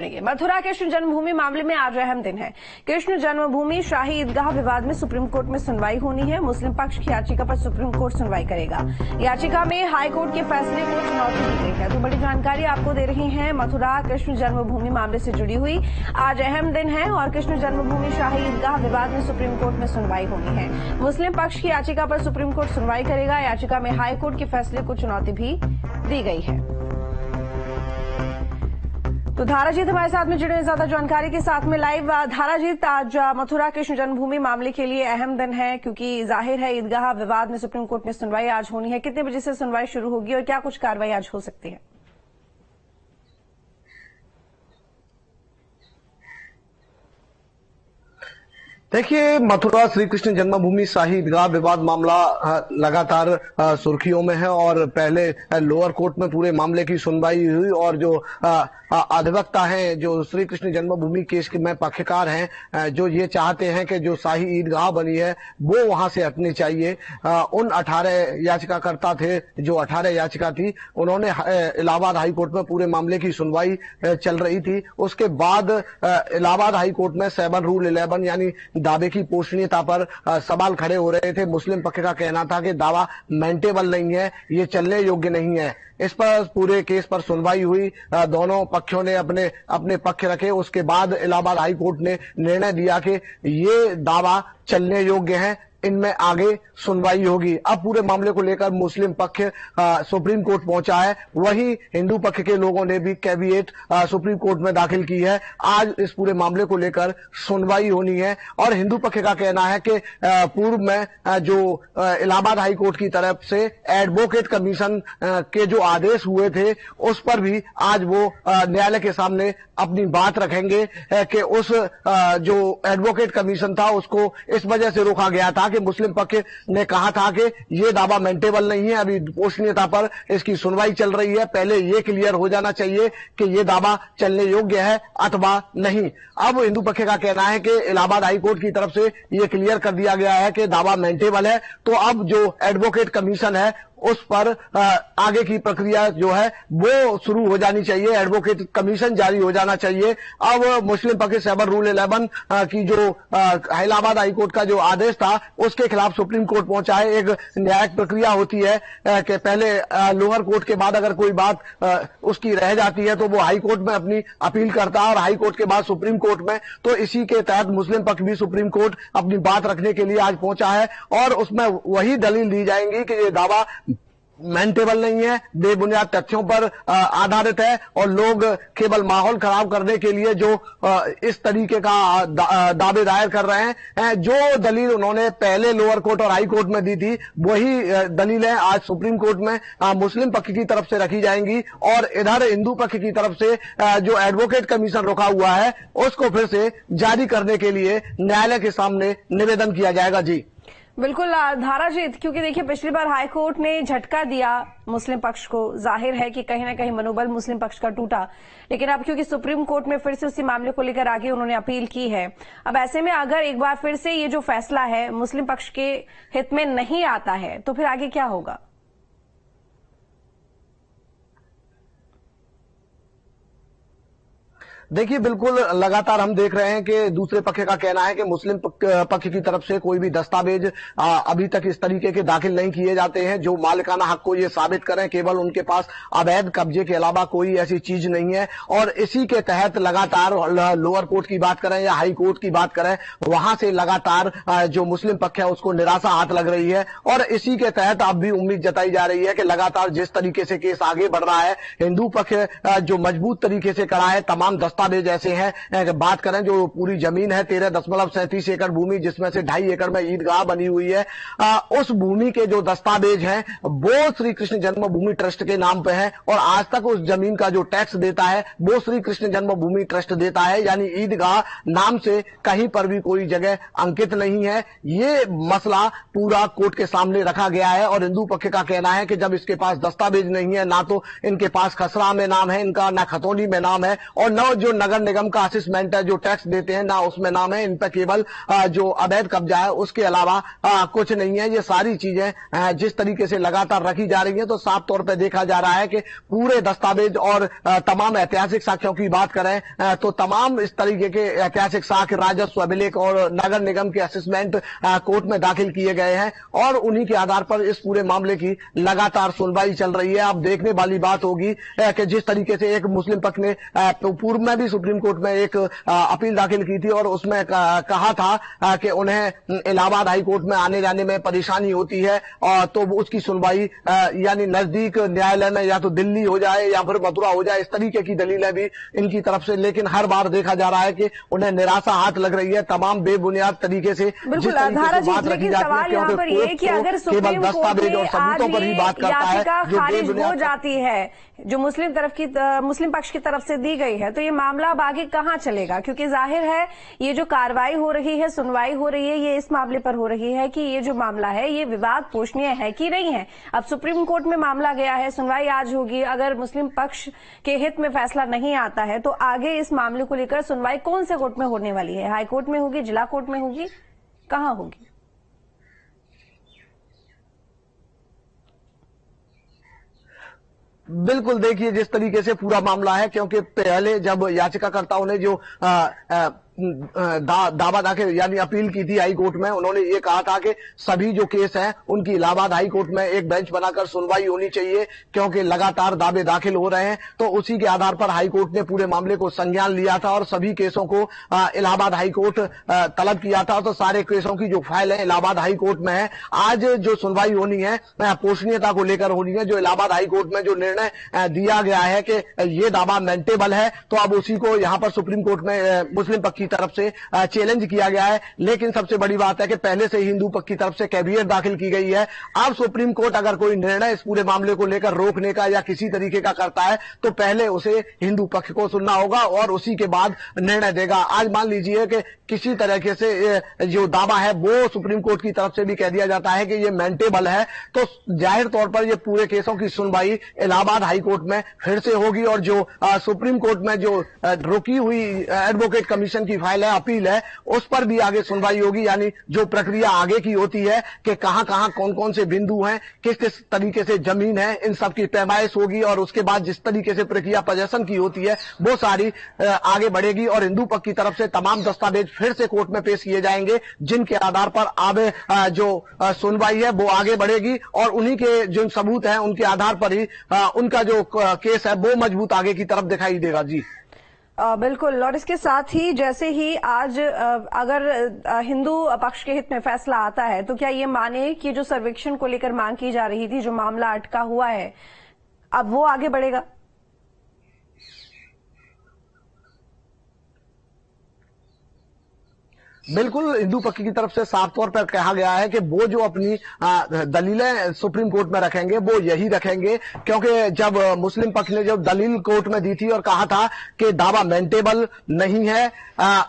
मथुरा कृष्ण जन्मभूमि मामले में आज अहम दिन है। कृष्ण जन्मभूमि शाही ईदगाह विवाद में सुप्रीम कोर्ट में सुनवाई होनी है। मुस्लिम पक्ष की याचिका पर सुप्रीम कोर्ट सुनवाई करेगा। याचिका में हाई कोर्ट के फैसले को चुनौती दी गई है। तो बड़ी जानकारी आपको दे रही हैं मथुरा कृष्ण जन्मभूमि मामले से जुड़ी हुई। आज अहम दिन है और कृष्ण जन्मभूमि शाही ईदगाह विवाद में सुप्रीम कोर्ट में सुनवाई होनी है। मुस्लिम पक्ष की याचिका पर सुप्रीम कोर्ट सुनवाई करेगा। याचिका में हाई कोर्ट के फैसले को चुनौती भी दी गई है। तो धाराजीत हमारे साथ में जुड़े हैं ज्यादा जानकारी के साथ में लाइव। धाराजीत, आज मथुरा कृष्ण जन्मभूमि मामले के लिए अहम दिन है क्योंकि जाहिर है ईदगाह विवाद में सुप्रीम कोर्ट में सुनवाई आज होनी है। कितने बजे से सुनवाई शुरू होगी और क्या कुछ कार्रवाई आज हो सकती है? देखिए, मथुरा श्री कृष्ण जन्मभूमि शाही ईदगाह विवाद मामला लगातार सुर्खियों में है और पहले लोअर कोर्ट में पूरे मामले की सुनवाई हुई और जो अधिवक्ता हैं, जो श्री कृष्ण जन्मभूमि केस के में पक्षकार हैं, जो ये चाहते हैं कि जो शाही ईदगाह बनी है वो वहां से हटनी चाहिए। उन 18 याचिकाकर्ता थे, जो 18 याचिका थी, उन्होंने इलाहाबाद हाई कोर्ट में पूरे मामले की सुनवाई चल रही थी। उसके बाद इलाहाबाद हाई कोर्ट में 7 रूल 11 यानी दावे की पोषणीयता पर सवाल खड़े हो रहे थे। मुस्लिम पक्ष का कहना था कि दावा मेंटेबल नहीं है, ये चलने योग्य नहीं है। इस पर पूरे केस पर सुनवाई हुई। दोनों पक्षों ने अपने अपने पक्ष रखे। उसके बाद इलाहाबाद हाई कोर्ट ने निर्णय दिया कि ये दावा चलने योग्य है, इनमें आगे सुनवाई होगी। अब पूरे मामले को लेकर मुस्लिम पक्ष सुप्रीम कोर्ट पहुंचा है। वहीं हिंदू पक्ष के लोगों ने भी कैविएट सुप्रीम कोर्ट में दाखिल की है। आज इस पूरे मामले को लेकर सुनवाई होनी है और हिंदू पक्ष का कहना है कि पूर्व में जो इलाहाबाद हाई कोर्ट की तरफ से एडवोकेट कमीशन के जो आदेश हुए थे उस पर भी आज वो न्यायालय के सामने अपनी बात रखेंगे कि उस जो एडवोकेट कमीशन था उसको इस वजह से रोका गया था कि मुस्लिम पक्ष ने कहा था कि ये दावा मेंटेबल नहीं है, अभी पोषणीयता पर इसकी सुनवाई चल रही है, पहले ये क्लियर हो जाना चाहिए कि ये दावा चलने योग्य है अथवा नहीं। अब हिंदू पक्ष का कहना है कि इलाहाबाद हाई कोर्ट की तरफ से ये क्लियर कर दिया गया है कि दावा मेंटेबल है, तो अब जो एडवोकेट कमीशन है उस पर आगे की प्रक्रिया जो है वो शुरू हो जानी चाहिए, एडवोकेट कमीशन जारी हो जाना चाहिए। अब मुस्लिम पक्ष 7 रूल 11 की जो इलाहाबाद हाई कोर्ट का जो आदेश था उसके खिलाफ सुप्रीम कोर्ट पहुंचा है। एक न्यायिक प्रक्रिया होती है कि पहले लोअर कोर्ट के बाद अगर कोई बात उसकी रह जाती है तो वो हाई कोर्ट में अपनी अपील करता है और हाई कोर्ट के बाद सुप्रीम कोर्ट में। तो इसी के तहत मुस्लिम पक्ष भी सुप्रीम कोर्ट अपनी बात रखने के लिए आज पहुंचा है और उसमें वही दलील दी जाएंगी कि ये दावा मेंटेबल नहीं है, बेबुनियाद तथ्यों पर आधारित है और लोग केवल माहौल खराब करने के लिए जो इस तरीके का दावे दायर कर रहे हैं। जो दलील उन्होंने पहले लोअर कोर्ट और हाई कोर्ट में दी थी वही दलीलें आज सुप्रीम कोर्ट में मुस्लिम पक्ष की तरफ से रखी जाएंगी और इधर हिंदू पक्ष की तरफ से जो एडवोकेट कमीशन रुका हुआ है उसको फिर से जारी करने के लिए न्यायालय के सामने निवेदन किया जाएगा। जी बिल्कुल धाराजीत, क्योंकि देखिए पिछली बार हाई कोर्ट ने झटका दिया मुस्लिम पक्ष को, जाहिर है कि कहीं ना कहीं मनोबल मुस्लिम पक्ष का टूटा, लेकिन अब क्योंकि सुप्रीम कोर्ट में फिर से उसी मामले को लेकर आगे उन्होंने अपील की है। अब ऐसे में अगर एक बार फिर से ये जो फैसला है मुस्लिम पक्ष के हित में नहीं आता है तो फिर आगे क्या होगा? देखिए, बिल्कुल लगातार हम देख रहे हैं कि दूसरे पक्ष का कहना है कि मुस्लिम पक्ष की तरफ से कोई भी दस्तावेज अभी तक इस तरीके के दाखिल नहीं किए जाते हैं जो मालिकाना हक को ये साबित करें। केवल उनके पास अवैध कब्जे के अलावा कोई ऐसी चीज नहीं है और इसी के तहत लगातार लोअर कोर्ट की बात करें या हाई कोर्ट की बात करें, वहां से लगातार जो मुस्लिम पक्ष है उसको निराशा हाथ लग रही है और इसी के तहत अब भी उम्मीद जताई जा रही है कि लगातार जिस तरीके से केस आगे बढ़ रहा है, हिंदू पक्ष जो मजबूत तरीके से खड़ा है, तमाम दस्तावेज ऐसे हैं। बात करें जो पूरी जमीन है 13.37 एकड़ भूमि जिसमें से 2.5 एकड़ में ईदगाह बनी हुई है, उस भूमि के जो दस्तावेज हैं वो श्री कृष्ण जन्मभूमि ट्रस्ट के नाम पे है और आज तक उस जमीन का जो टैक्स देता है वो श्री कृष्ण जन्मभूमि ट्रस्ट देता है, यानी ईदगाह नाम से कहीं पर भी कोई जगह अंकित नहीं है। ये मसला पूरा कोर्ट के सामने रखा गया है और हिंदू पक्ष का कहना है कि जब इसके पास दस्तावेज नहीं है, ना तो इनके पास खसरा में नाम है इनका, ना खतौनी में नाम है और न जो जो नगर निगम का असेसमेंट है, जो टैक्स देते हैं, ना उसमें नाम है। इन पर केवल जो अवैध कब्जा है उसके अलावा कुछ नहीं है। ये सारी चीजें जिस तरीके से लगातार रखी जा रही है, तो साफ तौर पर देखा जा रहा है कि पूरे दस्तावेज और तमाम ऐतिहासिक साक्ष्यों की बात करें तो तमाम इस तरीके के ऐतिहासिक साक्ष्य, राजस्व अभिलेख और नगर निगम के असेसमेंट कोर्ट में दाखिल किए गए हैं और उन्हीं के आधार पर इस पूरे मामले की लगातार सुनवाई चल रही है। अब देखने वाली बात होगी कि जिस तरीके से एक मुस्लिम पक्ष ने पूर्व में भी सुप्रीम कोर्ट में एक अपील दाखिल की थी और उसमें कहा था कि उन्हें इलाहाबाद हाई कोर्ट में आने जाने में परेशानी होती है, और तो उसकी सुनवाई यानी नजदीक न्यायालय में या तो दिल्ली हो जाए या फिर मथुरा हो जाए, इस तरीके की दलीलें भी इनकी तरफ से। लेकिन हर बार देखा जा रहा है कि उन्हें निराशा हाथ लग रही है तमाम बेबुनियाद तरीके से। बिल्कुल धारा जी, लेकिन सवाल यहाँ पर ये कि अगर सुप्रीम कोर्ट में आज ये याचिका खारिज हो जाती है जो मुस्लिम पक्ष की तरफ से दी गई है, तो ये मामला अब आगे कहाँ चलेगा? क्योंकि जाहिर है ये जो कार्रवाई हो रही है, सुनवाई हो रही है, ये इस मामले पर हो रही है कि ये जो मामला है ये विवाद पोषणीय है कि नहीं है। अब सुप्रीम कोर्ट में मामला गया है, सुनवाई आज होगी। अगर मुस्लिम पक्ष के हित में फैसला नहीं आता है तो आगे इस मामले को लेकर सुनवाई कौन से कोर्ट में होने वाली है? हाई कोर्ट में होगी, जिला कोर्ट में होगी, कहाँ होगी? बिल्कुल, देखिए जिस तरीके से पूरा मामला है, क्योंकि पहले जब याचिकाकर्ताओं ने जो दावा दाखिल यानी अपील की थी हाई कोर्ट में, उन्होंने ये कहा था कि सभी जो केस हैं उनकी इलाहाबाद हाई कोर्ट में एक बेंच बनाकर सुनवाई होनी चाहिए, क्योंकि लगातार दावे दाखिल हो रहे हैं। तो उसी के आधार पर हाई कोर्ट ने पूरे मामले को संज्ञान लिया था और सभी केसों को इलाहाबाद हाई कोर्ट तलब किया था। तो सारे केसों की जो फाइल है इलाहाबाद हाई कोर्ट में है। आज जो सुनवाई होनी है पोषणीयता को लेकर होनी है। जो इलाहाबाद हाई कोर्ट में जो निर्णय दिया गया है कि ये दावा मेंटेबल है, तो अब उसी को यहाँ पर सुप्रीम कोर्ट में मुस्लिम पक्ष की तरफ से चैलेंज किया गया है। लेकिन सबसे बड़ी बात है कि पहले से हिंदू पक्ष की तरफ से कैविएट दाखिल की गई है। अब सुप्रीम कोर्ट अगर कोई निर्णय इस पूरे मामले को लेकर रोकने का या किसी तरीके का करता है तो पहले उसे हिंदू पक्ष को सुनना होगा और उसी के बाद निर्णय देगा। आज मान लीजिए कि किसी तरीके से जो दावा है वो सुप्रीम कोर्ट की तरफ से भी कह दिया जाता है कि ये मेंटेबल है, तो जाहिर तौर पर ये पूरे केसों की सुनवाई इलाहाबाद हाई कोर्ट में फिर से होगी। और जो सुप्रीम कोर्ट में जो रुकी हुई एडवोकेट कमीशन की फाइल है, अपील है, उस पर भी आगे सुनवाई होगी। यानी जो प्रक्रिया आगे की होती है कि कहां कहां कौन कौन से बिंदु हैं, किस किस तरीके से जमीन है, इन सब की पैमाइश होगी और उसके बाद जिस तरीके से प्रक्रिया पोजेशन की होती है वो सारी आगे बढ़ेगी और हिंदू पक्ष की तरफ से तमाम दस्तावेज फिर से कोर्ट में पेश किए जाएंगे, जिनके आधार पर आगे जो सुनवाई है वो आगे बढ़ेगी और उन्हीं के जो सबूत हैं उनके आधार पर ही उनका जो केस है वो मजबूत आगे की तरफ दिखाई देगा। जी बिल्कुल। और इसके साथ ही जैसे ही आज अगर हिंदू पक्ष के हित में फैसला आता है तो क्या ये माने कि जो सर्वेक्षण को लेकर मांग की जा रही थी, जो मामला अटका हुआ है, अब वो आगे बढ़ेगा? बिल्कुल, हिंदू पक्ष की तरफ से साफ तौर पर कहा गया है कि वो जो अपनी दलीलें सुप्रीम कोर्ट में रखेंगे वो यही रखेंगे, क्योंकि जब मुस्लिम पक्ष ने जब दलील कोर्ट में दी थी और कहा था कि दावा मेंटेबल नहीं है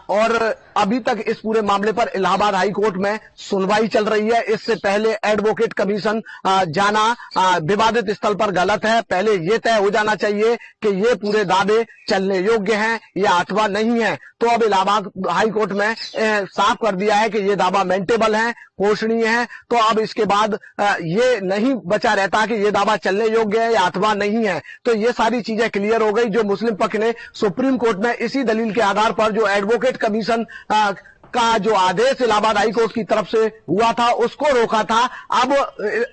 और अभी तक इस पूरे मामले पर इलाहाबाद हाई कोर्ट में सुनवाई चल रही है। इससे पहले एडवोकेट कमीशन जाना विवादित स्थल पर गलत है। पहले ये तय हो जाना चाहिए कि ये पूरे दावे चलने योग्य हैं या अथवा नहीं है। तो अब इलाहाबाद हाई कोर्ट में साफ कर दिया है कि ये दावा मेंटेबल है, पोषणीय है। तो अब इसके बाद ये नहीं बचा रहता कि ये दावा चलने योग्य है या अथवा नहीं है। तो ये सारी चीजें क्लियर हो गई। जो मुस्लिम पक्ष ने सुप्रीम कोर्ट में इसी दलील के आधार पर जो एडवोकेट कमीशन का जो आदेश इलाहाबाद हाई कोर्ट की तरफ से हुआ था उसको रोका था।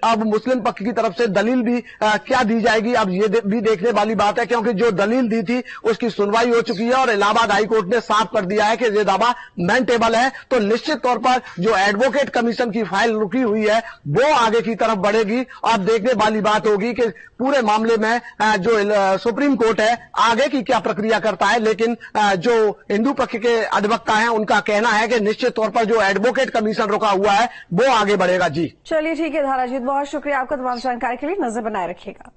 अब मुस्लिम पक्ष की तरफ से दलील भी क्या दी जाएगी, अब ये भी देखने वाली बात है, क्योंकि जो दलील दी थी उसकी सुनवाई हो चुकी है और इलाहाबाद हाई कोर्ट ने साफ कर दिया है कि ये दावा मेंटेबल है। तो निश्चित तौर पर जो एडवोकेट कमीशन की फाइल रुकी हुई है वो आगे की तरफ बढ़ेगी। अब देखने वाली बात होगी कि पूरे मामले में जो सुप्रीम कोर्ट है आगे की क्या प्रक्रिया करता है। लेकिन जो हिंदू पक्ष के अधिवक्ता हैं उनका कहना है कि निश्चित तौर पर जो एडवोकेट कमीशन रुका हुआ है वो आगे बढ़ेगा। जी चलिए ठीक है धाराजीत, बहुत शुक्रिया आपका तमाम जानकारी के लिए। नजर बनाए रखिएगा।